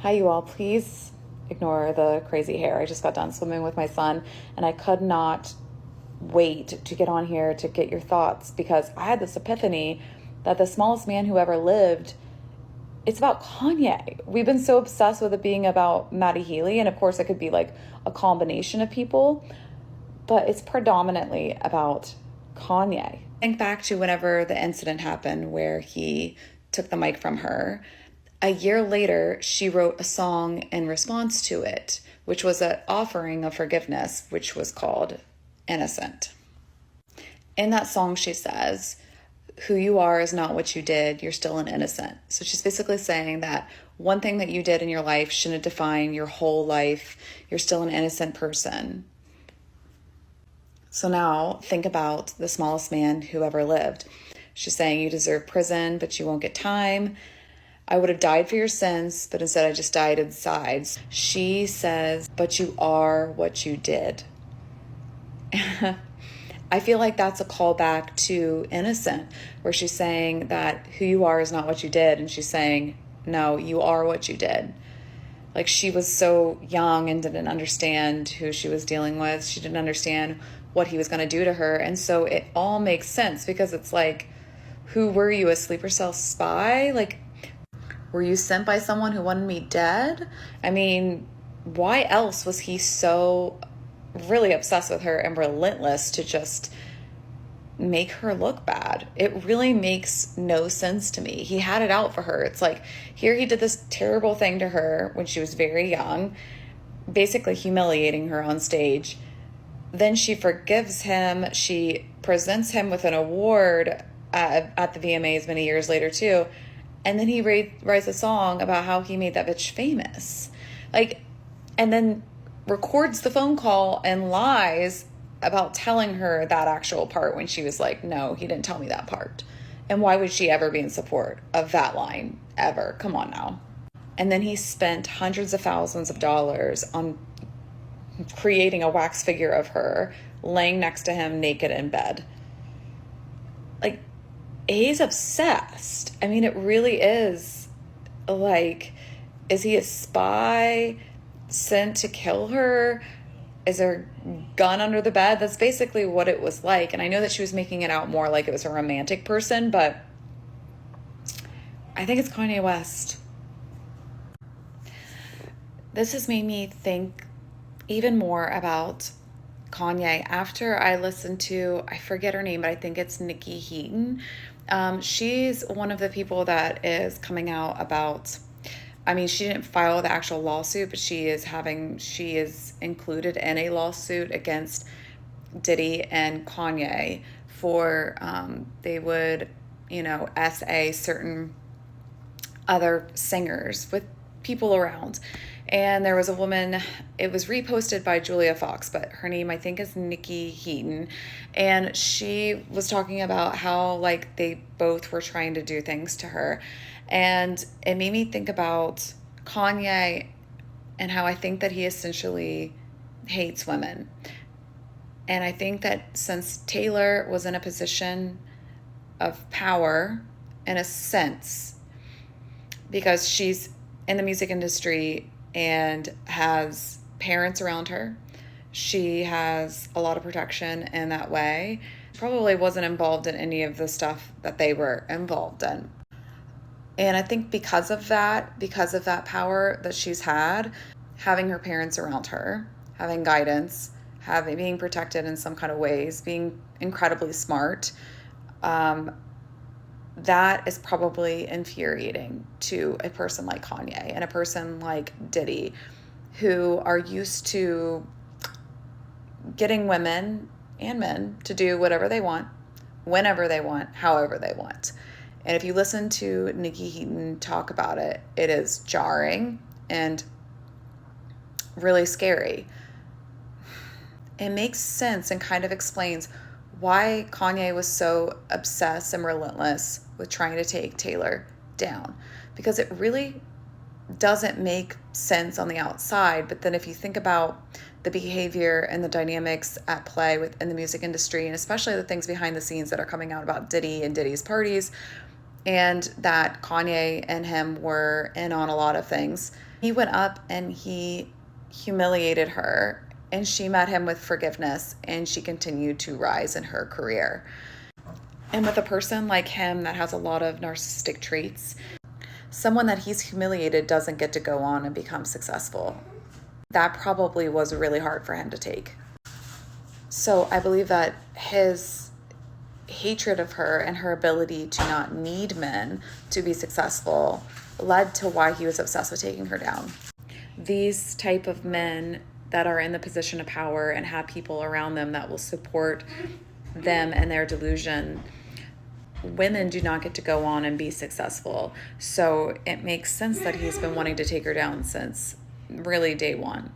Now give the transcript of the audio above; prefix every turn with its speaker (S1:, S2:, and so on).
S1: Hi, you all. Please ignore the crazy hair. I just got done swimming with my son, and I could not wait to get on here to get your thoughts because I had this epiphany that The Smallest Man Who Ever Lived, it's about Kanye. We've been so obsessed with it being about Maddie Healy, and of course it could be like a combination of people, but it's predominantly about Kanye. Think back to whenever the incident happened where he took the mic from her. A year later, she wrote a song in response to it, which was an offering of forgiveness, which was called Innocent. In that song, she says, who you are is not what you did. You're still an innocent. So she's basically saying that one thing that you did in your life shouldn't define your whole life. You're still an innocent person. So now think about the smallest man who ever lived. She's saying you deserve prison, but you won't get time. I would have died for your sins, but instead I just died inside. She says, but you are what you did. I feel like that's a callback to Innocent, where she's saying that who you are is not what you did. And she's saying, no, you are what you did. Like, she was so young and didn't understand who she was dealing with. She didn't understand what he was going to do to her. And so it all makes sense because it's like, who were you, a sleeper cell spy? Like, were you sent by someone who wanted me dead? I mean, why else was he so really obsessed with her and relentless to just make her look bad? It really makes no sense to me. He had it out for her. It's like, here he did this terrible thing to her when she was very young, basically humiliating her on stage. Then she forgives him. She presents him with an award at the VMAs many years later too. And then he writes a song about how he made that bitch famous. Like, and then records the phone call and lies about telling her that actual part when she was like, no, he didn't tell me that part. And why would she ever be in support of that line ever? Come on now. And then he spent hundreds of thousands of dollars on creating a wax figure of her laying next to him naked in bed. Like, he's obsessed. I mean, it really is like, is he a spy sent to kill her? Is there a gun under the bed? That's basically what it was like. And I know that she was making it out more like it was a romantic person, but I think it's Kanye West. This has made me think even more about Kanye after I listened to, I forget her name, but I think it's Nikki Heaton. She's one of the people that is coming out about, I mean, she didn't file the actual lawsuit, but she is included in a lawsuit against Diddy and Kanye for, they would, SA certain other singers with people around. And there was a woman, it was reposted by Julia Fox, but her name I think is Nikki Heaton. And she was talking about how like they both were trying to do things to her. And it made me think about Kanye and how I think that he essentially hates women. And I think that since Taylor was in a position of power, in a sense, because she's in the music industry and has parents around her, she has a lot of protection in that way. Probably wasn't involved in any of the stuff that they were involved in. And I think because of that power that she's had, having her parents around her, having guidance, being protected in some kind of ways, being incredibly smart, that is probably infuriating to a person like Kanye and a person like Diddy, who are used to getting women and men to do whatever they want, whenever they want, however they want. And if you listen to Nikki Heaton talk about it, it is jarring and really scary. It makes sense and kind of explains why Kanye was so obsessed and relentless with trying to take Taylor down, because it really doesn't make sense on the outside. But then if you think about the behavior and the dynamics at play within the music industry, and especially the things behind the scenes that are coming out about Diddy and Diddy's parties, and that Kanye and him were in on a lot of things. He went up and he humiliated her, and she met him with forgiveness, and she continued to rise in her career. And with a person like him that has a lot of narcissistic traits, someone that he's humiliated doesn't get to go on and become successful. That probably was really hard for him to take. So I believe that his hatred of her and her ability to not need men to be successful led to why he was obsessed with taking her down. These type of men that are in the position of power and have people around them that will support them and their delusion, women do not get to go on and be successful. So it makes sense that he's been wanting to take her down since really day one.